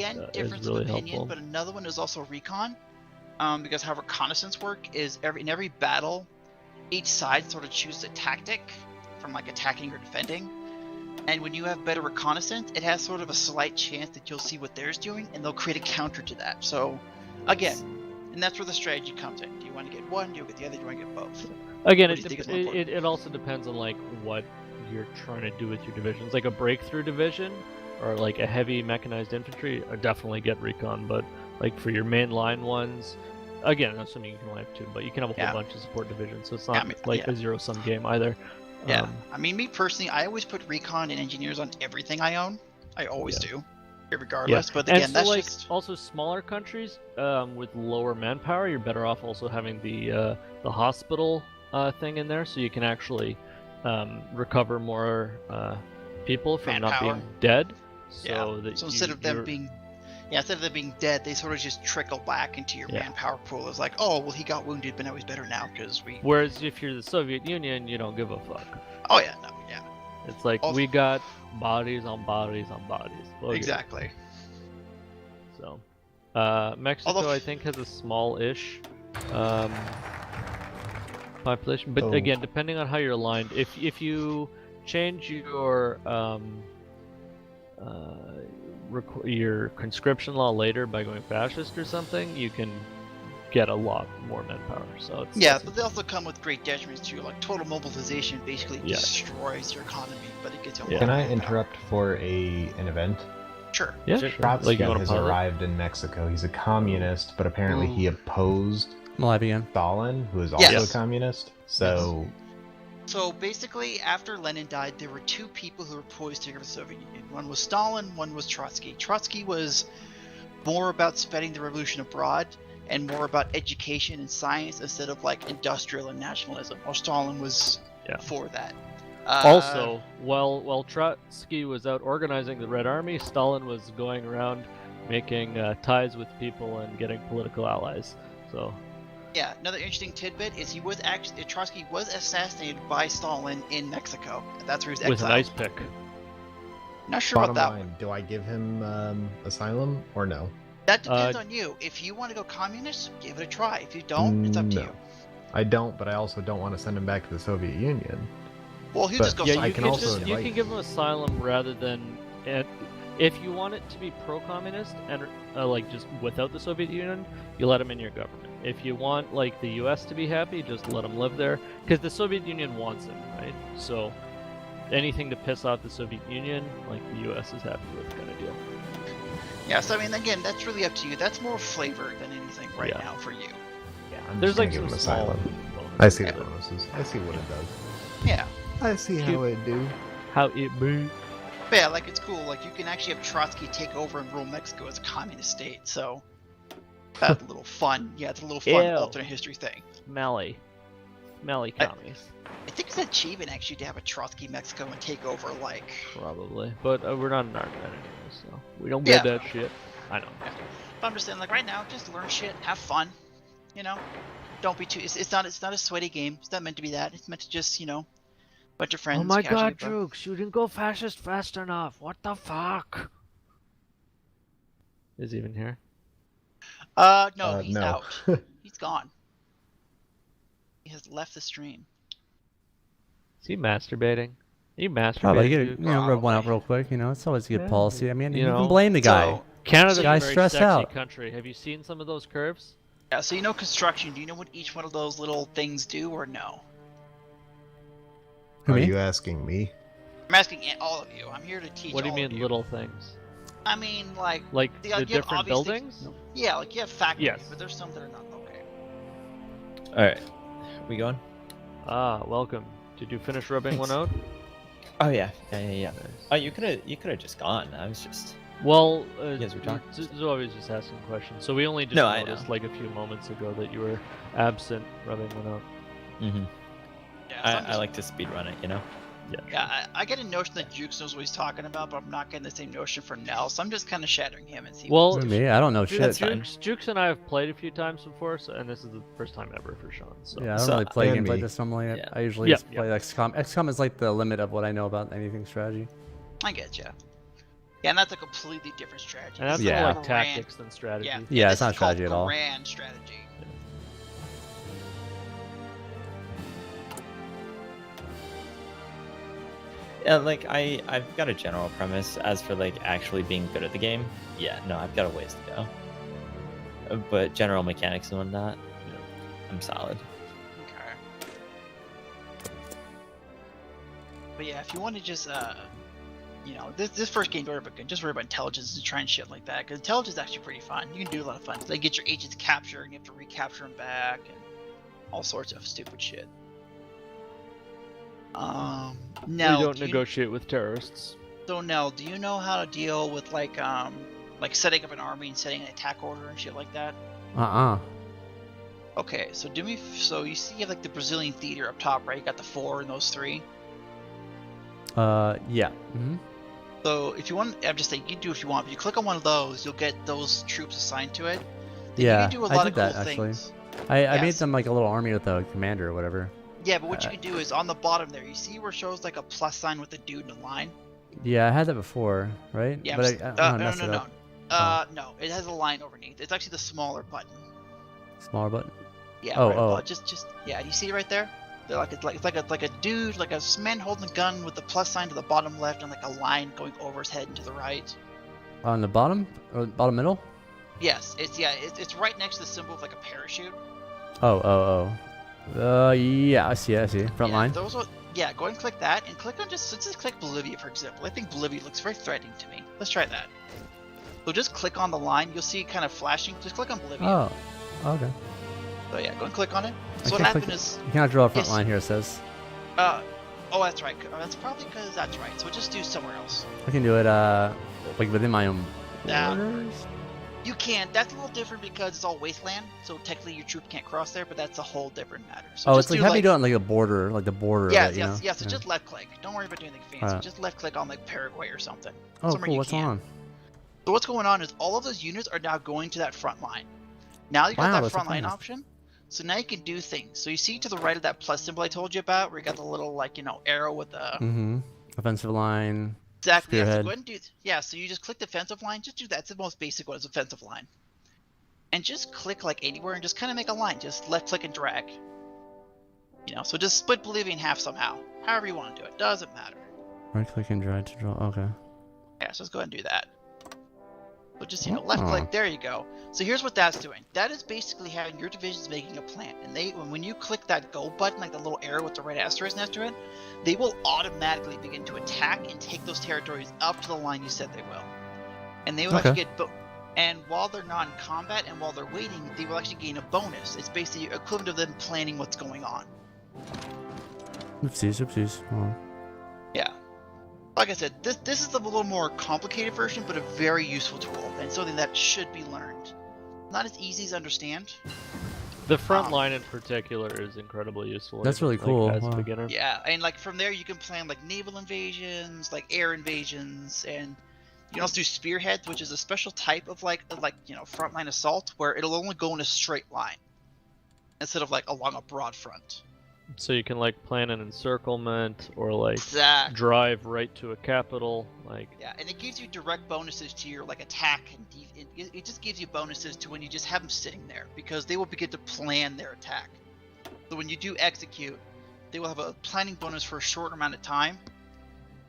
Again, is difference really of opinion, helpful. but another one is also recon. Because how reconnaissance work is in every battle, each side sort of chooses a tactic from like attacking or defending. And when you have better reconnaissance, it has sort of a slight chance that you'll see what theirs doing, and they'll create a counter to that. So, again, and that's where the strategy comes in. Do you want to get one? Do you get the other? Do you want to get both? Again, What do you think is more important? it also depends on like what you're trying to do with your divisions. Like a breakthrough division or like a heavy mechanized infantry, definitely get recon. But like for your main line ones, again, assuming you can only have two, but you can have a whole bunch of support divisions, so it's not a zero-sum game either. Yeah, I mean, me personally, I always put recon and engineers on everything I own. I always do, regardless. But again, and so, that's like, just also smaller countries with lower manpower, you're better off also having the hospital thing in there, so you can actually recover more people from not being dead. So that so instead of them being dead, they sort of just trickle back into your manpower pool. It's like, oh, well, he got wounded, but now he's better now because we. Whereas if you're the Soviet Union, you don't give a fuck. Oh yeah, no, yeah. It's like we got bodies on bodies on bodies. Well, exactly. So, Mexico, I think, has a small-ish population, but again, depending on how you're aligned, if you change your conscription law later by going fascist or something, you can get a lot more manpower. So but they also come with great detriments too. Like total mobilization basically destroys your economy, but it gets you a lot. Can I interrupt for an event? Sure. Yeah, sure. Trotsky has arrived in Mexico. He's a communist, but apparently he opposed Stalin, who is also a communist. So. So basically, after Lenin died, there were two people who were poised to take over the Soviet Union. One was Stalin, one was Trotsky. Trotsky was more about spreading the revolution abroad and more about education and science instead of like industrial and nationalism. While Stalin was for that. Also, while Trotsky was out organizing the Red Army, Stalin was going around making ties with people and getting political allies. So. Yeah, another interesting tidbit is Trotsky was assassinated by Stalin in Mexico. That's where he was exiled. With an ice pick. Not sure about that one. Do I give him asylum or no? That depends on you. If you want to go communist, give it a try. If you don't, it's up to you. I don't, but I also don't want to send him back to the Soviet Union. Well, he'll just go. Yeah, you can give him asylum rather than. If you want it to be pro-communist and like just without the Soviet Union, you let him in your government. If you want like the U.S. to be happy, just let him live there, because the Soviet Union wants him, right? So anything to piss off the Soviet Union, like the U.S. is happy with, kind of deal. Yeah, so I mean, again, that's really up to you. That's more flavor than anything right now for you. Yeah, I'm there's just like give some him small asylum. bonuses. I see the bonuses. I see what it does. Yeah. I see how it do. How it be. But yeah, like it's cool. Like you can actually have Trotsky take over and rule Mexico as a communist state. So that's a little fun. Yeah, it's a little fun alternate history thing. Smelly commies. I think it's an achievement actually to have a Trotsky Mexico and take over like. Probably, but we're not in Arctic anymore, so we don't get that shit. I know. Yeah. But I'm just saying, like right now, just learn shit, have fun. You know, don't be too. It's not a sweaty game. It's not meant to be that. It's meant to just bunch of friends. Oh my god, Jukes, you didn't go fascist fast enough. What the fuck? Is he even here? No, he's out. He's gone. He has left the stream. Is he masturbating? Are you masturbating? Probably, rub one out real quick. It's always a good policy. I mean, you can blame the guy. So, Canada's a very stressed sexy out. country. Have you seen some of those curves? Yeah, so construction. Do you know what each one of those little things do or no? Are you asking me? I'm asking all of you. I'm here to teach. What do you mean little things? I mean like the different buildings? Things. Yeah, like you have factories, but there's some that are not okay. All right, we going? Welcome. Did you finish rubbing one out? Oh yeah. Oh, you could have just gone. I was just. Well, you guys were talking. Zoe was just asking questions. So we only just noticed like a few moments ago that you were absent rubbing one out. Mm-hmm. Yeah, I like to speedrun it, Yeah, I get a notion that Jukes knows what he's talking about, but I'm not getting the same notion from Nell, so I'm just kind of shattering him and see. Well, me, I don't know shit. Jukes and I have played a few times before, and this is the first time ever for Sean. So. Yeah, I don't really play games like this normally. Yeah. I usually just play XCOM. XCOM is like the limit of what I know about anything strategy. I get you. Yeah, and that's a completely different strategy. And that's more like tactics than strategy. Yeah, it's not strategy at all. Grand strategy. Yeah, like I've got a general premise. As for like actually being good at the game, yeah, no, I've got a ways to go. But general mechanics and whatnot, I'm solid. Okay. But yeah, if you want to just this first game order, but just worry about intelligence and trying shit like that, because intelligence is actually pretty fun. You can do a lot of fun. Like get your agents captured, and you have to recapture them back, and all sorts of stupid shit. Now, we don't negotiate with terrorists. So Nell, do you know how to deal with like setting up an army and setting an attack order and shit like that? Okay, so so you see you have like the Brazilian theater up top, right? You got the 4 and those 3. Yeah. So if you want, I'm just saying you can do if you want. But you click on one of those, you'll get those troops assigned to it. Then yeah, you can do a lot of cool things. I made them like a little army with a commander or whatever. Yeah, but what you can do is on the bottom there, you see where it shows like a plus sign with a dude in a line? Yeah, I had that before, right? Yeah, but no, it has a line underneath. It's actually the smaller button. Smaller button? Yeah. Right just yeah. Do you see it right there? They're it's like a dude, like a man holding a gun with the plus sign to the bottom left and like a line going over his head and to the right. On the bottom or bottom middle? Yes, it's right next to the symbol of like a parachute. Yeah, I see. Front line. Go ahead and click that, and click on just click Bolivia, for example. I think Bolivia looks very threatening to me. Let's try that. So just click on the line. You'll see it kind of flashing. Just click on Bolivia. Oh, okay. So yeah, go and click on it. So what happened is you cannot draw a front line here. It says. Oh, that's right. That's probably because that's right. So just do somewhere else. I can do it like within my own borders. You can. That's a little different because it's all wasteland, so technically your troop can't cross there. But that's a whole different matter. So it's like have me do it on like a border, like the border. Yes. So just left click. Don't worry about doing anything fancy. Just left click on like Paraguay or something. Oh, cool. What's on? So what's going on is all of those units are now going to that front line. Now you got that front line option. So now you can do things. So you see to the right of that plus symbol I told you about, where you got the little arrow with the offensive line. Exactly. Yeah, so go ahead and do. Yeah. So you just click defensive line. Just do that. It's the most basic one. Is offensive line. And just click like anywhere and just kind of make a line. Just left click and drag. So just split Bolivia in half somehow. However you want to do it. Doesn't matter. Right click and drag to draw. Okay. Yeah. So let's go ahead and do that. So just left click. There you go. So here's what that's doing. That is basically having your divisions making a plan. And when you click that go button, like the little arrow with the red asterisk next to it, they will automatically begin to attack and take those territories up to the line you said they will. And they will actually get and while they're not in combat and while they're waiting, they will actually gain a bonus. It's basically equivalent of them planning what's going on. Oopsies. Oh. Yeah. Like I said, this is a little more complicated version, but a very useful tool and something that should be learned. Not as easy as understand. The front line in particular is incredibly useful. That's really cool. As a beginner. Yeah, and from there you can plan naval invasions, air invasions, and you can also do spearheads, which is a special type of frontline assault where it'll only go in a straight line instead of along a broad front. So you can plan an encirclement or drive right to a capital. Yeah, and it gives you direct bonuses to your attack, and it just gives you bonuses to when you just have them sitting there because they will begin to plan their attack. So when you do execute, they will have a planning bonus for a short amount of time,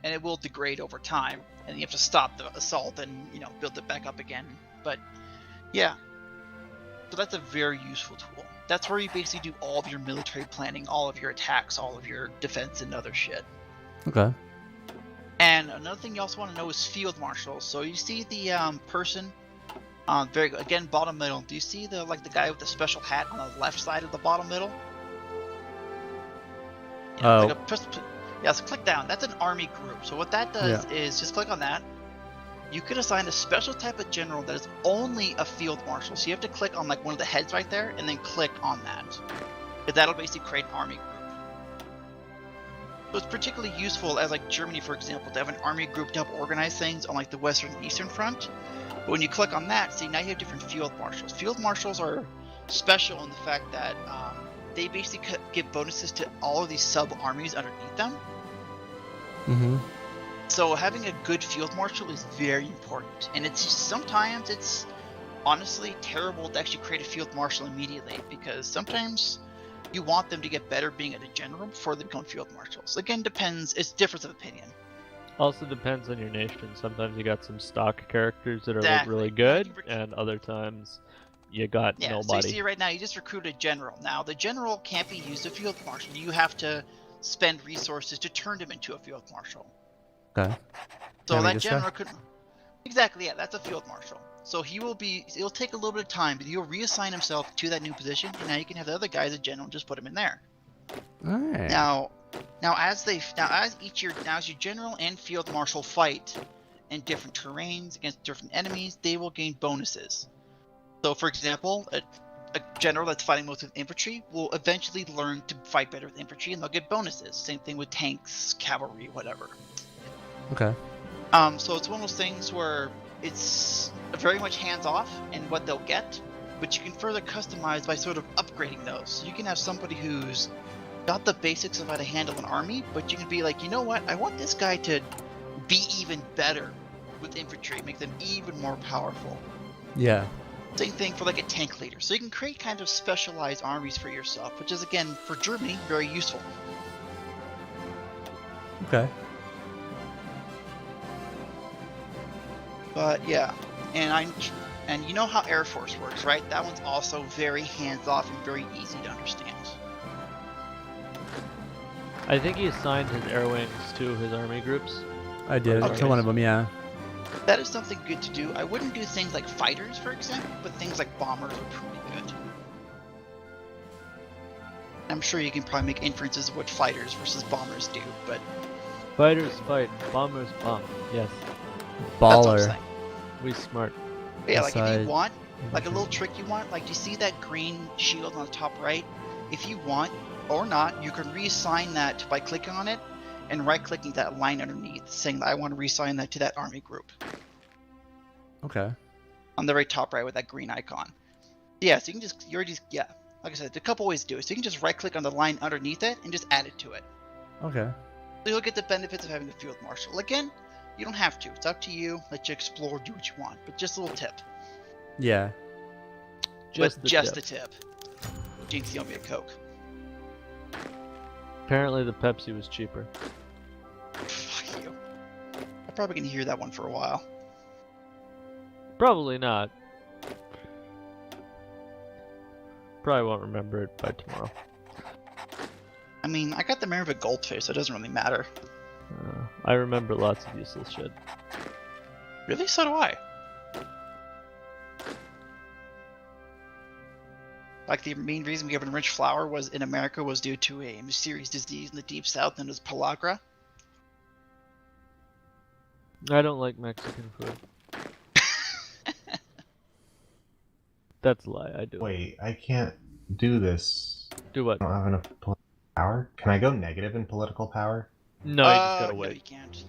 and it will degrade over time, and you have to stop the assault and build it back up again. But yeah, so that's a very useful tool. That's where you basically do all of your military planning, all of your attacks, all of your defense and other shit. Okay. And another thing you also want to know is field marshals. So you see the person, again bottom middle. Do you see the guy with the special hat on the left side of the bottom middle? So click down. That's an army group. So what that does is just click on that. You could assign a special type of general that is only a field marshal. So you have to click on one of the heads right there and then click on that. Because that'll basically create an army group. So it's particularly useful as Germany, for example, to have an army group to help organize things on the Western and Eastern Front. But when you click on that, see now you have different field marshals. Field marshals are special in the fact that they basically give bonuses to all of these sub-armies underneath them. So having a good field marshal is very important, and sometimes it's honestly terrible to actually create a field marshal immediately, because sometimes you want them to get better being at a general before they become field marshals. Again, depends. It's difference of opinion. Also depends on your nation. Sometimes you got some stock characters that are like really good, and other times you got nobody. So you see right now, you just recruit a general. Now the general can't be used as a field marshal. You have to spend resources to turn him into a field marshal. Okay. So that general could exactly, yeah, that's a field marshal. So it'll take a little bit of time, but he'll reassign himself to that new position, and now you can have the other guy as a general and just put him in there. All right. Now as your general and field marshal fight in different terrains against different enemies, they will gain bonuses. So for example, a general that's fighting most with infantry will eventually learn to fight better with infantry, and they'll get bonuses. Same thing with tanks, cavalry, whatever. Okay. So it's one of those things where it's very much hands-off in what they'll get, but you can further customize by sort of upgrading those. So you can have somebody who's got the basics of how to handle an army, but you can be like, you know what, I want this guy to be even better with infantry, make them even more powerful. Yeah. Same thing for like a tank leader. So you can create kind of specialized armies for yourself, which is, again, for Germany, very useful. Okay. But yeah, and you know how Air Force works, right? That one's also very hands-off and very easy to understand. I think he assigned his air wings to his army groups. I did. To one of them, yeah. That is something good to do. I wouldn't do things like fighters, for example, but things like bombers are pretty good. I'm sure you can probably make inferences of what fighters versus bombers do, but... Fighters fight, bombers bomb. Yes. Baller. We smart. But yeah, like if you want, like a little trick you want, like do you see that green shield on the top right? If you want, or not, you can reassign that by clicking on it and right-clicking that line underneath, saying that I want to reassign that to that army group. Okay. On the very top right with that green icon. Yeah, so you can just, like I said, there's a couple ways to do it. So you can just right-click on the line underneath it and just add it to it. Okay. So you'll get the benefits of having a field marshal. Again, you don't have to. It's up to you. Let you explore, do what you want. But just a little tip. Yeah. Just the tip. Jinx, you owe me a Coke. Apparently the Pepsi was cheaper. Fuck you. I'm probably going to hear that one for a while. Probably not. Probably won't remember it by tomorrow. I mean, I got the memory of a goldfish, so it doesn't really matter. I remember lots of useless shit. Really? So do I. Like the main reason we have an rich flour was in America was due to a mysterious disease in the deep south known as pellagra. I don't like Mexican food. That's a lie. I do. Wait, I can't do this. Do what? I don't have enough political power. Can I go negative in political power? No, you just gotta wait. No, you can't.